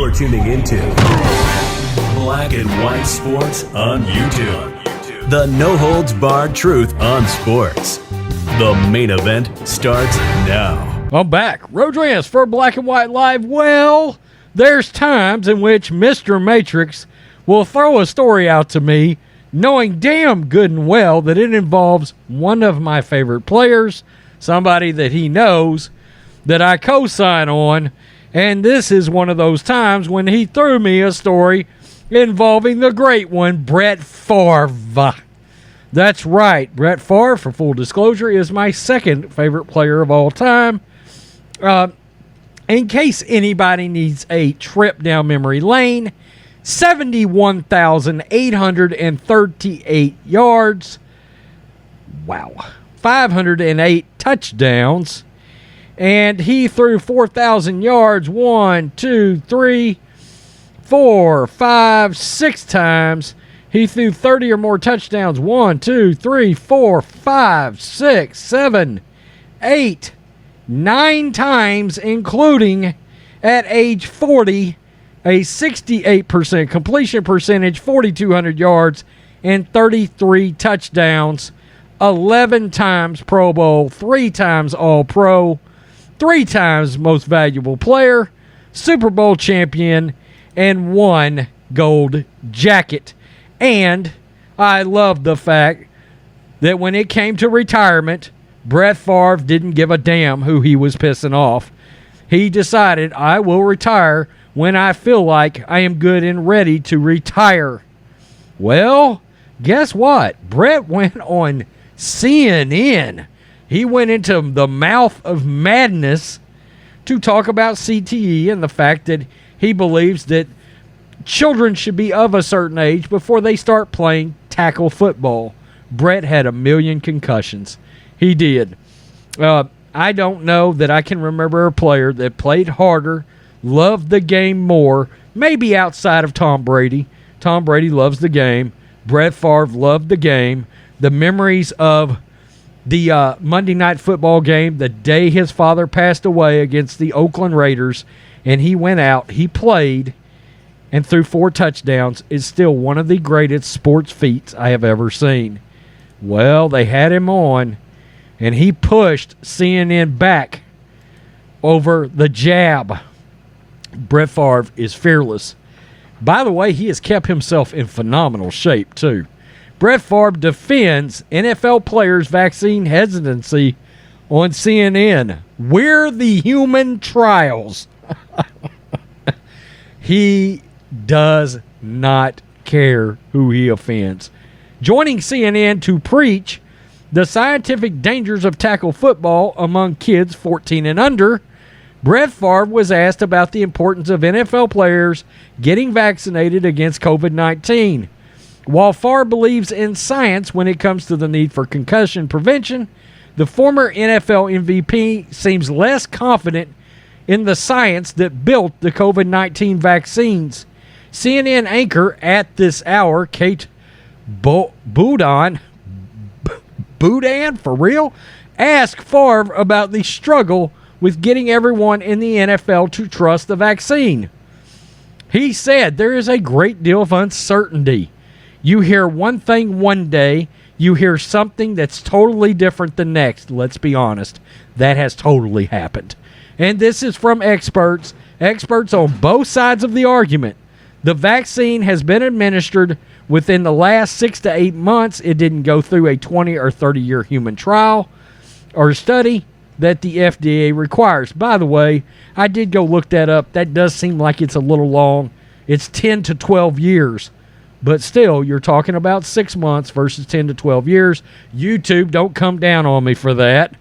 You're tuning into Black and White Sports on YouTube. The no-holds-barred truth on sports. The main event starts now. I'm back. Rodriguez for Black and White Live. Well, there's times in which Mr. Matrix will throw a story out to me knowing damn good and well that it involves one of my favorite players, somebody that he knows that I co-sign on, and this is one of those times when he threw me a story involving the great one, Brett Favre. That's right. Brett Favre, for full disclosure, is my second favorite player of all time. In case anybody needs a trip down memory lane, 71,838 yards. Wow. 508 touchdowns. And he threw 4,000 yards 1, 2, 3, 4, 5, 6 times. He threw 30 or more touchdowns 1, 2, 3, 4, 5, 6, 7, 8, 9 times, including at age 40, a 68% completion percentage, 4,200 yards, and 33 touchdowns, 11 times Pro Bowl, 3 times All-Pro, 3 times Most Valuable Player, Super Bowl champion, and 1 gold jacket. And I love the fact that when it came to retirement, Brett Favre didn't give a damn who he was pissing off. He decided, I will retire when I feel like I am good and ready to retire. Well, guess what? Brett went on CNN. He went into the mouth of madness to talk about CTE and the fact that he believes that children should be of a certain age before they start playing tackle football. Brett had 1 million concussions. He did. I don't know that I can remember a player that played harder, loved the game more, maybe outside of Tom Brady. Tom Brady loves the game. Brett Favre loved the game. The memories of the Monday Night Football game, the day his father passed away against the Oakland Raiders, and he went out, he played, and threw 4 touchdowns, is still one of the greatest sports feats I have ever seen. Well, they had him on, and he pushed CNN back over the jab. Brett Favre is fearless. By the way, he has kept himself in phenomenal shape, too. Brett Favre defends NFL players' vaccine hesitancy on CNN. We're the human trials. He does not care who he offends. Joining CNN to preach the scientific dangers of tackle football among kids 14 and under, Brett Favre was asked about the importance of NFL players getting vaccinated against COVID-19. While Favre believes in science when it comes to the need for concussion prevention, the former NFL MVP seems less confident in the science that built the COVID-19 vaccines. CNN anchor at this hour, Kate Boudin, for real, asked Favre about the struggle with getting everyone in the NFL to trust the vaccine. He said there is a great deal of uncertainty. You hear one thing one day, you hear something that's totally different the next. Let's be honest. That has totally happened. And this is from experts on both sides of the argument. The vaccine has been administered within the last 6 to 8 months. It didn't go through a 20 or 30-year human trial or study that the FDA requires. By the way, I did go look that up. That does seem like it's a little long. It's 10 to 12 years. But still, you're talking about 6 months versus 10 to 12 years. YouTube, don't come down on me for that.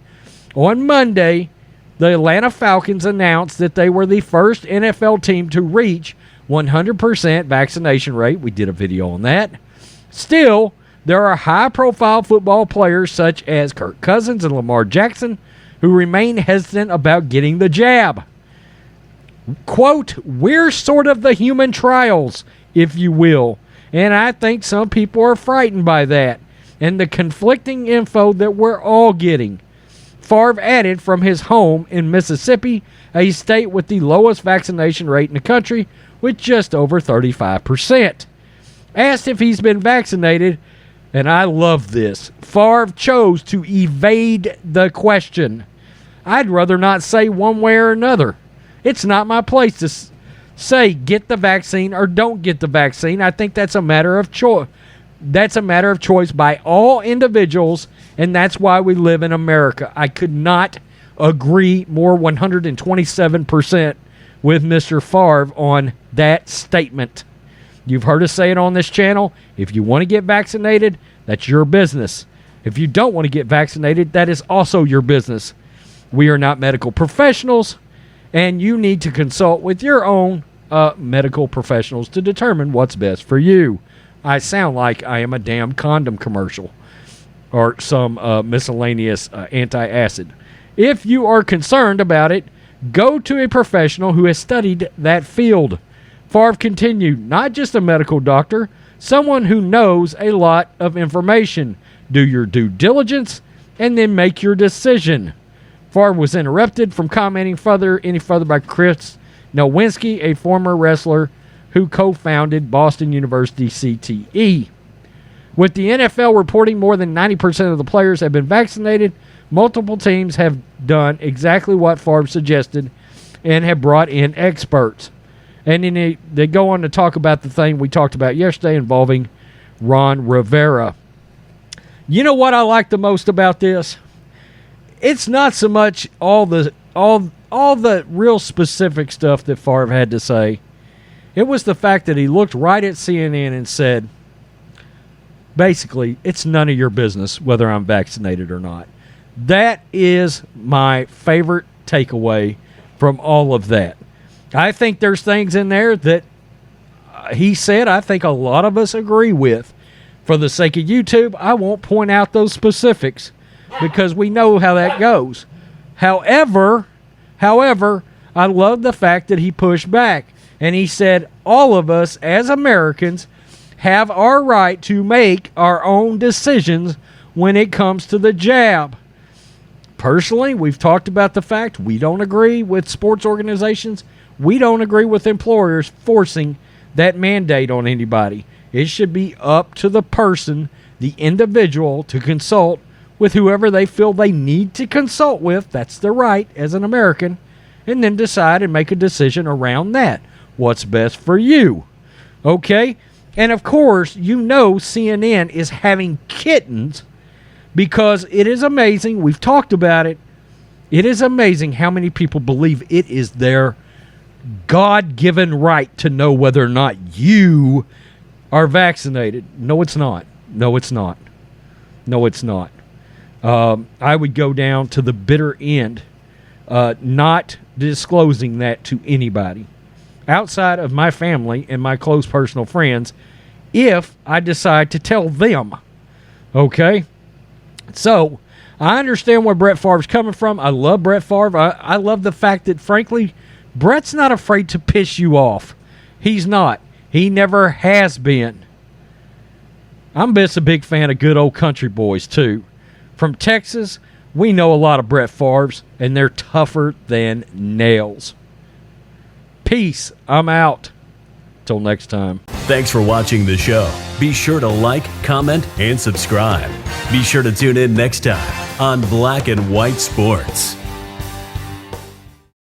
On Monday, the Atlanta Falcons announced that they were the first NFL team to reach 100% vaccination rate. We did a video on that. Still, there are high-profile football players such as Kirk Cousins and Lamar Jackson who remain hesitant about getting the jab. Quote, we're sort of the human trials, if you will. And I think some people are frightened by that and the conflicting info that we're all getting. Favre added from his home in Mississippi, a state with the lowest vaccination rate in the country, with just over 35%. Asked if he's been vaccinated, and I love this, Favre chose to evade the question. I'd rather not say one way or another. It's not my place to say get the vaccine or don't get the vaccine. I think that's a matter of choice. That's a matter of choice by all individuals, and that's why we live in America. I could not agree more 127% with Mr. Favre on that statement. You've heard us say it on this channel. If you want to get vaccinated, that's your business. If you don't want to get vaccinated, that is also your business. We are not medical professionals, and you need to consult with your own medical professionals to determine what's best for you. I sound like I am a damn condom commercial or some miscellaneous anti-acid. If you are concerned about it, go to a professional who has studied that field. Favre continued, not just a medical doctor, someone who knows a lot of information. Do your due diligence and then make your decision. Favre was interrupted from commenting any further by Chris Nowinski, a former wrestler who co-founded Boston University CTE. With the NFL reporting more than 90% of the players have been vaccinated, multiple teams have done exactly what Favre suggested and have brought in experts. And then they go on to talk about the thing we talked about yesterday involving Ron Rivera. You know what I like the most about this? It's not so much all the real specific stuff that Favre had to say. It was the fact that he looked right at CNN and said, basically, it's none of your business whether I'm vaccinated or not. That is my favorite takeaway from all of that. I think there's things in there that he said I think a lot of us agree with. For the sake of YouTube, I won't point out those specifics because we know how that goes. However, I love the fact that he pushed back and he said all of us as Americans have our right to make our own decisions when it comes to the jab. Personally, we've talked about the fact we don't agree with sports organizations. We don't agree with employers forcing that mandate on anybody. It should be up to the person, the individual, to consult with whoever they feel they need to consult with. That's their right as an American. And then decide and make a decision around that. What's best for you? Okay? And of course, you know CNN is having kittens because it is amazing. We've talked about it. It is amazing how many people believe it is their God-given right to know whether or not you are vaccinated. No, it's not. No, it's not. No, it's not. I would go down to the bitter end, not disclosing that to anybody outside of my family and my close personal friends if I decide to tell them. Okay? So, I understand where Brett Favre's coming from. I love Brett Favre. I love the fact that, frankly, Brett's not afraid to piss you off. He's not. He never has been. I'm just a big fan of good old country boys, too. From Texas, we know a lot of Brett Favre's, and they're tougher than nails. Peace. I'm out. Till next time. Thanks for watching the show. Be sure to like, comment, and subscribe. Be sure to tune in next time on Black and White Sports.